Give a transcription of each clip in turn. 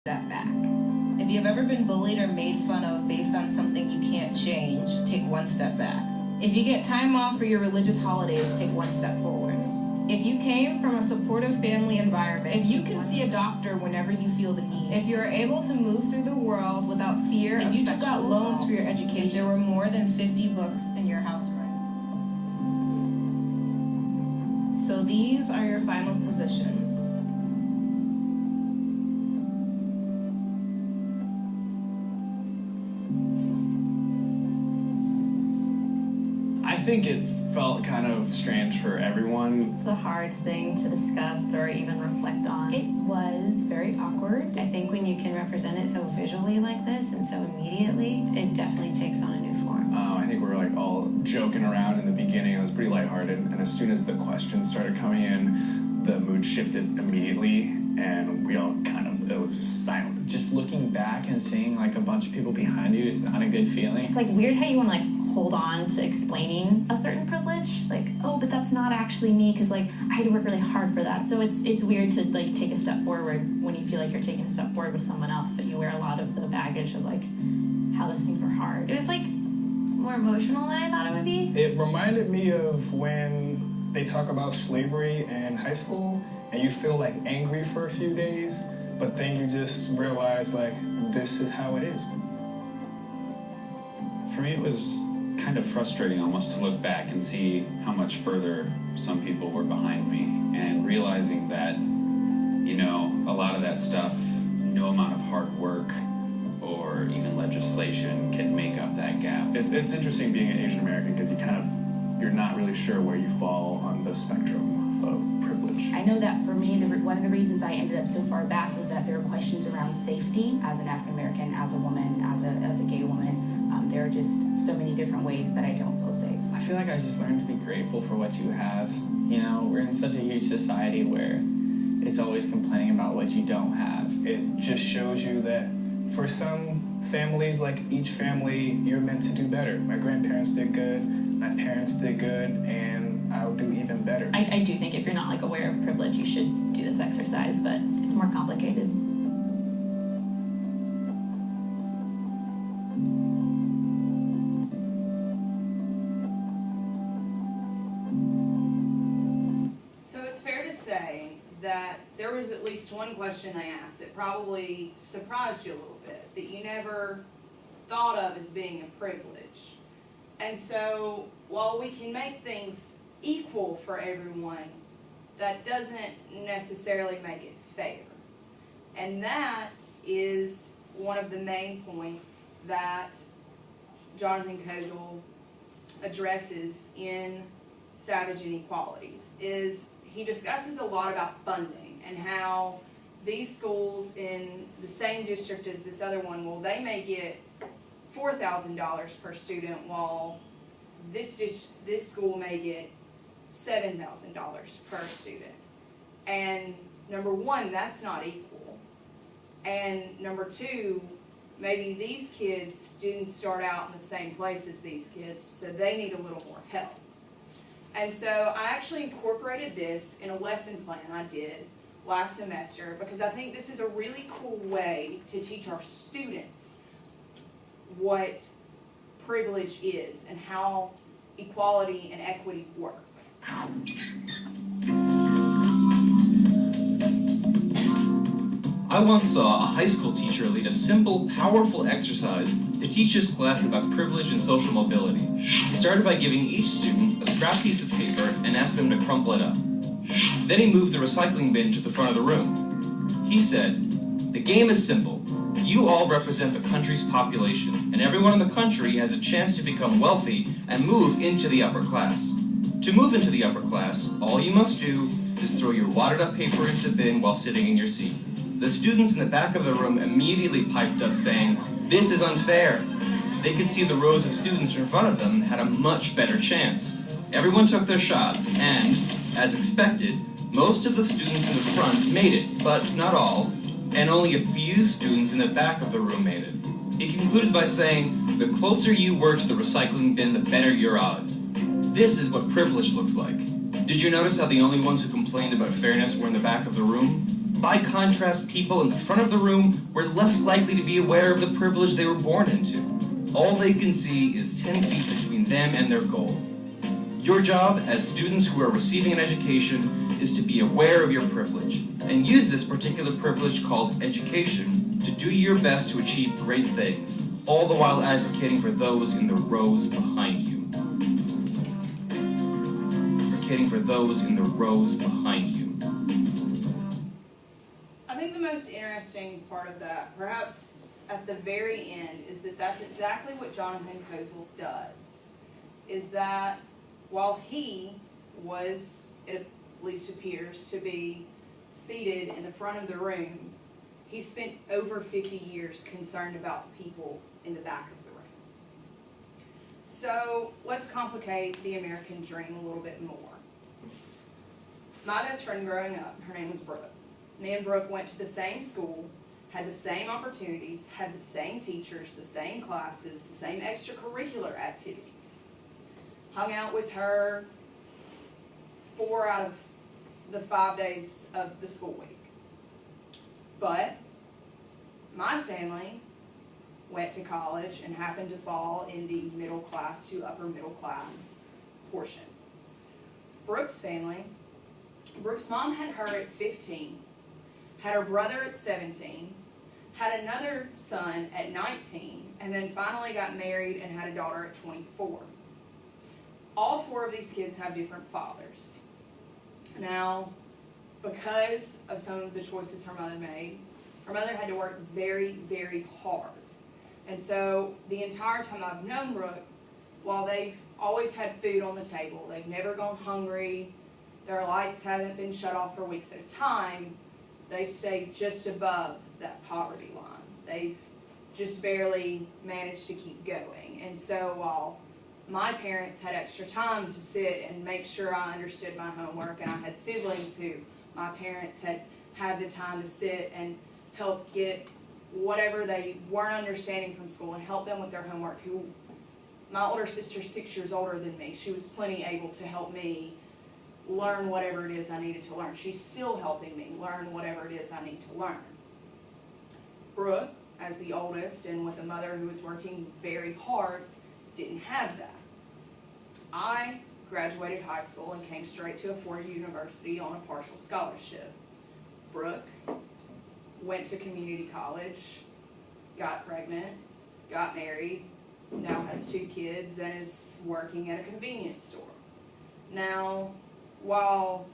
step back. If you've ever been bullied or made fun of based on something you can't change, take one step back. If you get time off for your religious holidays, take one step forward. If you came from a supportive family environment, if you can see a doctor whenever you feel the need, if you're able to move through the world without fear of sexual assault, if you took out loans for your education, if there were more than 50 books in your house right now. So these are your final positions. I think it felt kind of strange for everyone. It's a hard thing to discuss or even reflect on. It was very awkward. I think when you can represent it so visually like this and so immediately, it definitely takes on a new form. I think we were like all joking around in the beginning. It was pretty lighthearted, and as soon as the questions started coming in, the mood shifted immediately, and we all it was just silent. Just looking back and seeing like a bunch of people behind you is not a good feeling. It's like weird how you want to like hold on to explaining a certain privilege, like, oh, but that's not actually me because like I had to work really hard for that. So it's weird to like take a step forward when you feel like you're taking a step forward with someone else, but you wear a lot of the baggage of like how those things were hard. It was like more emotional than I thought it would be. It reminded me of when they talk about slavery in high school and you feel like angry for a few days, but then you just realize like this is how it is. For me, it was kind of frustrating almost to look back and see how much further some people were behind me, and realizing that, you know, a lot of that stuff, no amount of hard work or even legislation can make up that gap. It's interesting being an Asian American because you're not really sure where you fall on the spectrum of privilege. I know that for me, one of the reasons I ended up so far back was that there were questions around safety as an African American, as a woman, as a gay woman. There are just so many different ways that I don't feel safe. I feel like I just learned to be grateful for what you have. You know, we're in such a huge society where it's always complaining about what you don't have. It just shows you that for some families, like each family, you're meant to do better. My grandparents did good, my parents did good, and I'll do even better. I do think if you're not like aware of privilege, you should do this exercise, but it's more complicated. So it's fair to say that there was at least one question I asked that probably surprised you a little bit, that you never thought of as being a privilege. And so while we can make things equal for everyone, that doesn't necessarily make it fair. And that is one of the main points that Jonathan Kozel addresses in Savage Inequalities. Is he discusses a lot about funding and how these schools in the same district as this other one, well, they may get $4,000 per student, while this school may get $7,000 per student. And number one, that's not equal. And number two, maybe these kids didn't start out in the same place as these kids, so they need a little more help. And so I actually incorporated this in a lesson plan I did last semester because I think this is a really cool way to teach our students what privilege is and how equality and equity work. I once saw a high school teacher lead a simple, powerful exercise to teach his class about privilege and social mobility. He started by giving each student a scrap piece of paper and asked them to crumple it up. Then he moved the recycling bin to the front of the room. He said, "The game is simple. You all represent the country's population, and everyone in the country has a chance to become wealthy and move into the upper class. To move into the upper class, all you must do is throw your wadded up paper into the bin while sitting in your seat." The students in the back of the room immediately piped up saying, "This is unfair." They could see the rows of students in front of them had a much better chance. Everyone took their shots, and, as expected, most of the students in the front made it, but not all, and only a few students in the back of the room made it. He concluded by saying, "The closer you were to the recycling bin, the better your odds." This is what privilege looks like. Did you notice how the only ones who complained about fairness were in the back of the room? By contrast, people in the front of the room were less likely to be aware of the privilege they were born into. All they can see is 10 feet between them and their goal. Your job as students who are receiving an education is to be aware of your privilege and use this particular privilege called education to do your best to achieve great things, all the while advocating for those in the rows behind you. Advocating for those in the rows behind you. I think the most interesting part of that, perhaps at the very end, is that that's exactly what Jonathan Kozol does. Is that while he was, it at least appears, to be seated in the front of the room, he spent over 50 years concerned about the people in the back of the room. So let's complicate the American dream a little bit more. My best friend growing up, her name was Brooke. Me and Brooke went to the same school, had the same opportunities, had the same teachers, the same classes, the same extracurricular activities. Hung out with her 4 out of the 5 days of the school week. But my family went to college and happened to fall in the middle class to upper middle class portion. Brooke's family, Brooke's mom had her at 15, had her brother at 17, had another son at 19, and then finally got married and had a daughter at 24. All 4 of these kids have different fathers. Now, because of some of the choices her mother made, her mother had to work very, very hard. And so the entire time I've known Brooke, while they've always had food on the table, they've never gone hungry, their lights haven't been shut off for weeks at a time, they've stayed just above that poverty line. They've just barely managed to keep going. And so while my parents had extra time to sit and make sure I understood my homework, and I had siblings who my parents had had the time to sit and help get whatever they weren't understanding from school and help them with their homework. Who, my older sister's 6 years older than me. She was plenty able to help me learn whatever it is I needed to learn. She's still helping me learn whatever it is I need to learn. Brooke, as the oldest and with a mother who was working very hard, didn't have that. I graduated high school and came straight to a 4-year university on a partial scholarship. Brooke went to community college, got pregnant, got married, now has 2 kids, and is working at a convenience store. Now, while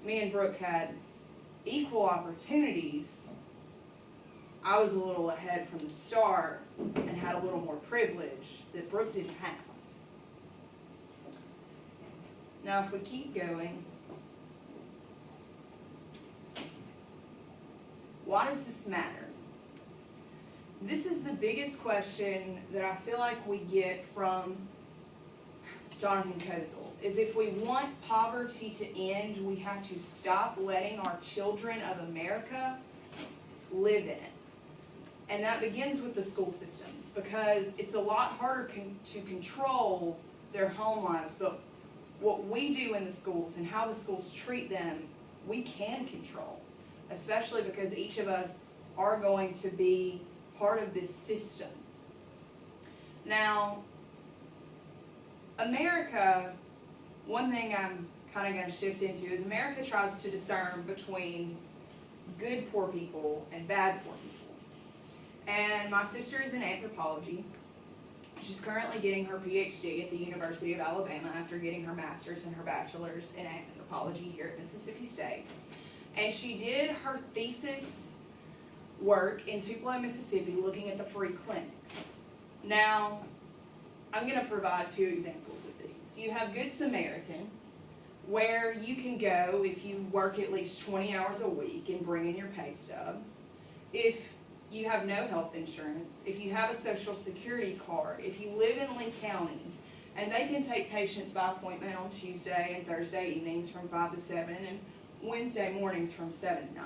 me and Brooke had equal opportunities, I was a little ahead from the start and had a little more privilege that Brooke didn't have. Now, if we keep going, why does this matter? This is the biggest question that I feel like we get from Jonathan Kozol, is if we want poverty to end, we have to stop letting our children of America live in it. And that begins with the school systems, because it's a lot harder to control their home lives, but what we do in the schools and how the schools treat them, we can control, especially because each of us are going to be part of this system. Now, America, one thing I'm kind of going to shift into is America tries to discern between good poor people and bad poor people. And my sister is in anthropology. She's currently getting her PhD at the University of Alabama after getting her master's and her bachelor's in anthropology here at Mississippi State. And she did her thesis work in Tupelo, Mississippi, looking at the free clinics. Now, I'm going to provide 2 examples of these. You have Good Samaritan, where you can go if you work at least 20 hours a week and bring in your pay stub. If you have no health insurance, if you have a Social Security card, if you live in Lee County, and they can take patients by appointment on Tuesday and Thursday evenings from 5 to 7 and Wednesday mornings from 7 to 9.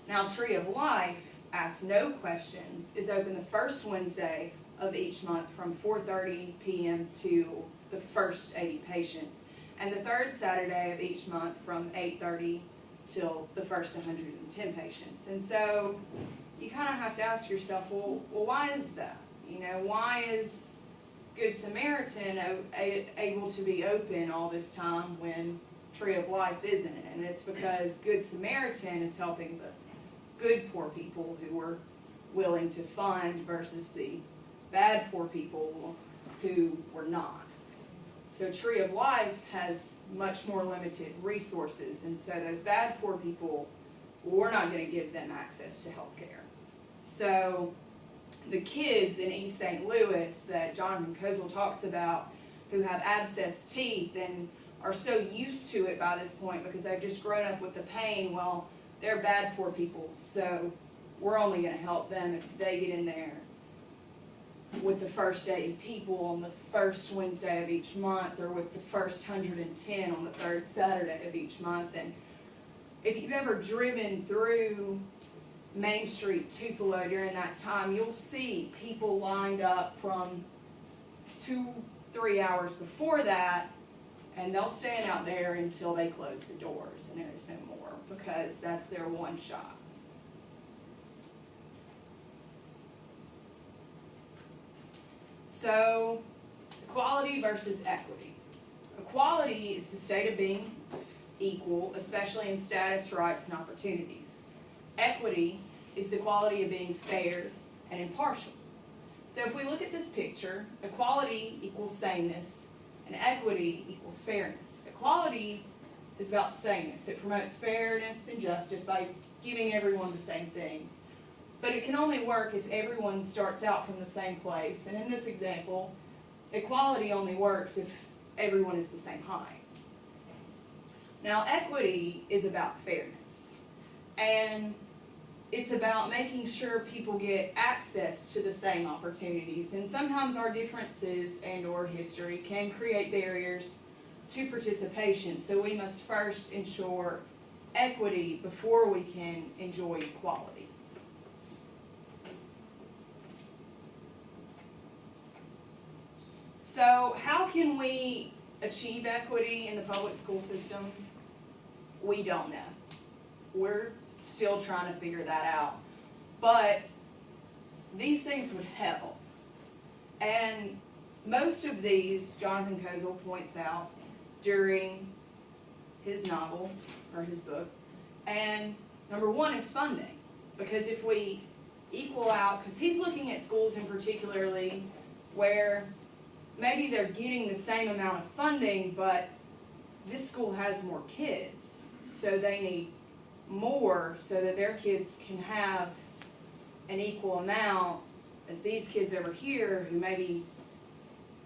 Now, Tree of Life, Ask No Questions, is open the first Wednesday of each month from 4:30 p.m. to the first 80 patients, and the third Saturday of each month from 8:30 till the first 110 patients. And so you kind of have to ask yourself, well, why is that? You know, why is Good Samaritan able to be open all this time when Tree of Life isn't? And it's because Good Samaritan is helping the good poor people who were willing to fund versus the bad poor people who were not. So Tree of Life has much more limited resources, and so those bad poor people, we're not going to give them access to health care. So the kids in East St. Louis that Jonathan Kozel talks about who have abscessed teeth and are so used to it by this point because they've just grown up with the pain, well, they're bad poor people, so we're only going to help them if they get in there with the first 80 people on the first Wednesday of each month, or with the first 110 on the third Saturday of each month. And if you've ever driven through Main Street, Tupelo during that time, you'll see people lined up from 2-3 hours before that, and they'll stand out there until they close the doors, and there is no more, because that's their one shot. So, equality versus equity. Equality is the state of being equal, especially in status, rights, and opportunities. Equity is the quality of being fair and impartial. So if we look at this picture, equality equals sameness, and equity equals fairness. Equality is about sameness. It promotes fairness and justice by giving everyone the same thing. But it can only work if everyone starts out from the same place. And in this example, equality only works if everyone is the same height. Now, equity is about fairness. And it's about making sure people get access to the same opportunities. And sometimes our differences and/or history can create barriers to participation. So we must first ensure equity before we can enjoy equality. So how can we achieve equity in the public school system? We don't know. We're still trying to figure that out. But these things would help. And most of these, Jonathan Kozel points out during his novel, or his book. And number one is funding. Because if we equal out, because he's looking at schools in particularly where maybe they're getting the same amount of funding, but this school has more kids, so they need more so that their kids can have an equal amount as these kids over here who maybe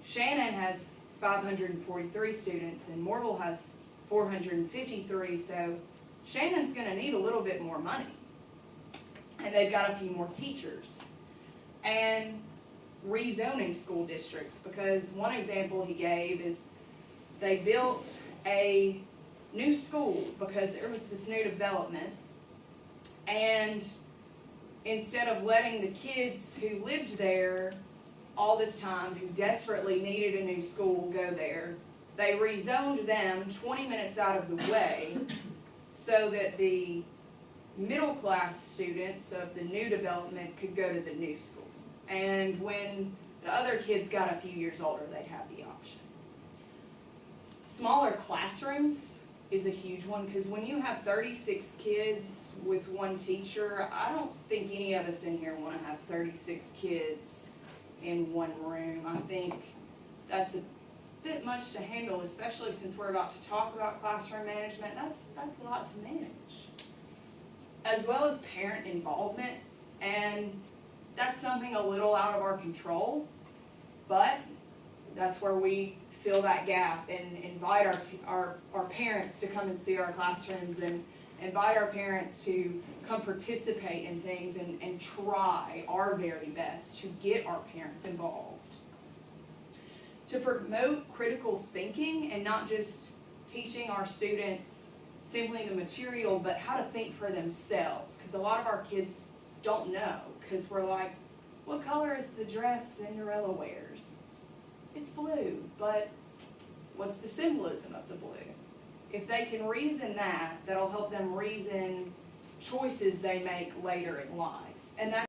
Shannon has 543 students and Morville has 453, so Shannon's going to need a little bit more money. And they've got a few more teachers. And rezoning school districts, because one example he gave is they built a new school because there was this new development, and instead of letting the kids who lived there all this time, who desperately needed a new school, go there, they rezoned them 20 minutes out of the way so that the middle class students of the new development could go to the new school. And when the other kids got a few years older, they'd have the option. Smaller classrooms is a huge one, because when you have 36 kids with one teacher, I don't think any of us in here want to have 36 kids in one room. I think that's a bit much to handle, especially since we're about to talk about classroom management. That's a lot to manage. As well as parent involvement, and that's something a little out of our control, but that's where we fill that gap and invite our parents to come and see our classrooms, and invite our parents to come participate in things, and try our very best to get our parents involved. To promote critical thinking and not just teaching our students simply the material, but how to think for themselves, because a lot of our kids don't know, because we're like, what color is the dress Cinderella wears? It's blue, but what's the symbolism of the blue? If they can reason that, that'll help them reason choices they make later in life. And that's